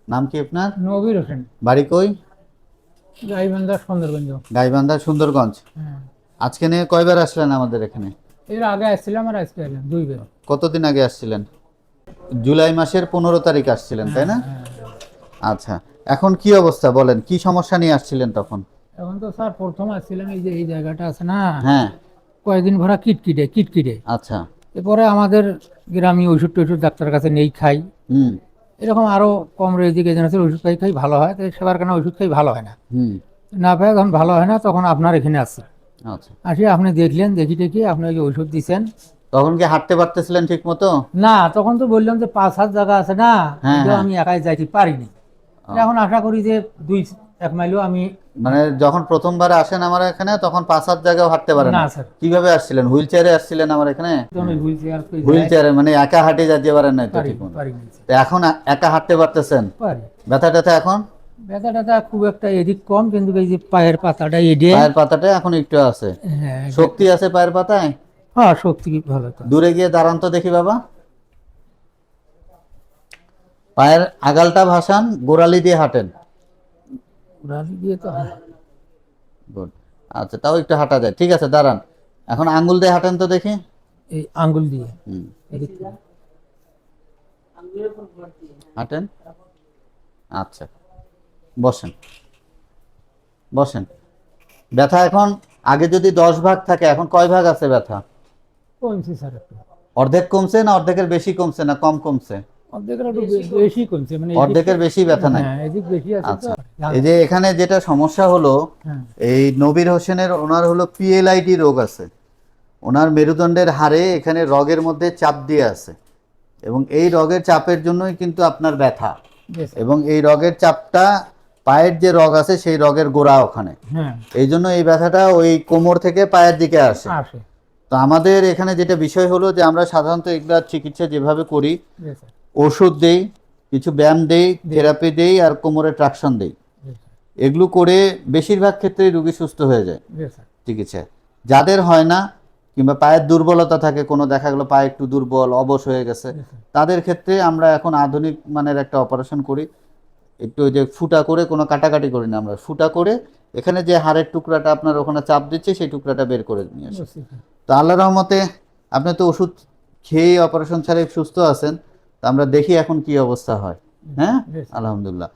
নাম কি আপনার? নবীর হোসেন। বাড়ি কই? গাইবান্ধা, সুন্দরগঞ্জ। গাইবান্ধা, সুন্দরগঞ্জ। হ্যাঁ। আজকে নিয়ে কয়বার আসলেন আমাদের এখানে? এর আগে আসছিলাম আর আজকে এলাম 2 বার। কতদিন আগে আসছিলেন? জুলাই মাসের 15 তারিখ আসছিলেন, তাই হ্যাঁ, না? হ্যাঁ। আচ্ছা, এখন কি অবস্থা বলেন, কি সমস্যা নিয়ে আসছিলেন তখন? এখন তো স্যার প্রথম আসছিলাম, এই যে এই জায়গাটা আছে না, হ্যাঁ। কয়েকদিন ভরা কিটকিটে কিটকিটে। আচ্ছা। এরপরে আমাদের গ্রামে ওষুধ টষুধ ডাক্তার কাছে নেই, খাই। হুম। এরকম আরো কম রেঞ্জে আছে, ওষুধ খাই খাই ভালো হয়, তো সেবার কেন ওষুধ খাই ভালো হয় না। হুম। না পাই যখন ভালো হয় না, তখন আপনার এখানে আসি। আচ্ছা, আসি আপনি দেখলেন, দেখি দেখি আপনি ওই যে ওষুধ দিচ্ছেন। তখন কি হাঁটতে পারতেছিলেন ঠিক মতো? না, তখন তো বললাম যে 5 হাত জায়গা আছে না, হ্যাঁ, এটাও হ্যাঁ। আমি একাই যাইতে পারিনি। এখন আশা করি যে 1 মাইলও আমি। মানে যখন প্রথমবার আসেন আমার এখানে তখন 5 হাত জায়গাও হাঁটতে পারেন না না? স্যার, কিভাবে আসছিলেন, হুইল চেয়ারে আসছিলেন আমার এখানে? তখন ওই হুইল চেয়ার হুইল চেয়ারে মানে একা হাঁটে যেতে পারেন না তো ঠিক পারিনি মতো? পারিনি তো এখন একা হাঁটতে পারতেছেন? পারি। ব্যথা ট্যাথা এখন? ব্যথা ট্যাথা খুব একটা এদিক কম, কিন্তু এই যে পায়ের পাতাটা এডে। পায়ের পাতাটা এখন একটু আছে? হ্যাঁ, শক্তি আছে পায়ের পাতায়? হ্যাঁ, শক্তি ভালো তো। দূরে গিয়ে দাঁড়ান তো দেখি বাবা। পায়ের আগালটা ভাসান, গোড়ালি দিয়ে হাঁটেন। রাজি দিয়ে তো হয়। গুড। আচ্ছা, তাও একটু হাঁটা যায়, ঠিক আছে, দাঁড়ান। এখন আঙ্গুল দিয়ে হাঁটেন তো দেখি। এই আঙ্গুল দিয়ে হুম। এদিক থেকে। হাঁটেন। আচ্ছা, বসেন, বসেন। ব্যথা এখন আগে যদি 10 ভাগ থাকে এখন কয় ভাগ আছে ব্যথা? কমছে স্যার একটু। অর্ধেক কমছে না অর্ধেকের বেশি কমছে না কম কমছে? অর্ধেকের একটু বেশি কমছে, মানে অর্ধেকের বেশি ব্যথা নাই? হ্যাঁ, এদিক বেশি আছে তো। আচ্ছা, এই যে এখানে যেটা সমস্যা হলো, হ্যাঁ। এই নবীর হোসেনের ওনার হলো পিএলআইডি রোগ আছে। ওনার মেরুদণ্ডের হাড়ে এখানে রগের মধ্যে চাপ দিয়ে আছে, এবং এই রগের চাপের জন্যই কিন্তু আপনার ব্যথা। জি স্যার। এবং এই রগের চাপটা পায়ের যে রগ আছে সেই রগের গোড়া ওখানে, হ্যাঁ, এই জন্য এই ব্যথাটা ওই কোমর থেকে পায়ের দিকে আসে। আসে। তো আমাদের এখানে যেটা বিষয় হলো যে আমরা সাধারণত এগুলা চিকিৎসা যেভাবে করি, জি স্যার। ওষুধ দেই, কিছু ব্যায়াম দেই, জি। থেরাপি দেই, আর কোমরে ট্রাকশন দেই। জি স্যার। এগুলো করে বেশিরভাগ ক্ষেত্রেই রোগী সুস্থ হয়ে যায় জি স্যার। চিকিৎসা। যাদের হয় না, কিংবা পায়ের দুর্বলতা থাকে, কোনো দেখা গেলো পায়ে একটু দুর্বল অবশ হয়ে গেছে, জি স্যার। তাদের ক্ষেত্রে আমরা এখন আধুনিক মানের একটা অপারেশন করি। একটু ওই যে ফুটা করে, কোনো কাটাকাটি করি না আমরা, ফুটা করে এখানে যে হাড়ের টুকরাটা আপনার ওখানে চাপ দিচ্ছে সেই টুকরাটা বের করে নিয়ে আসি। বুঝছি স্যার। তো আল্লাহ রহমতে আপনি তো ওষুধ খেয়ে অপারেশন ছাড়াই সুস্থ আছেন। তো আমরা দেখি এখন কি অবস্থা হয়। হ্যাঁ, জি স্যার। আলহামদুলিল্লাহ।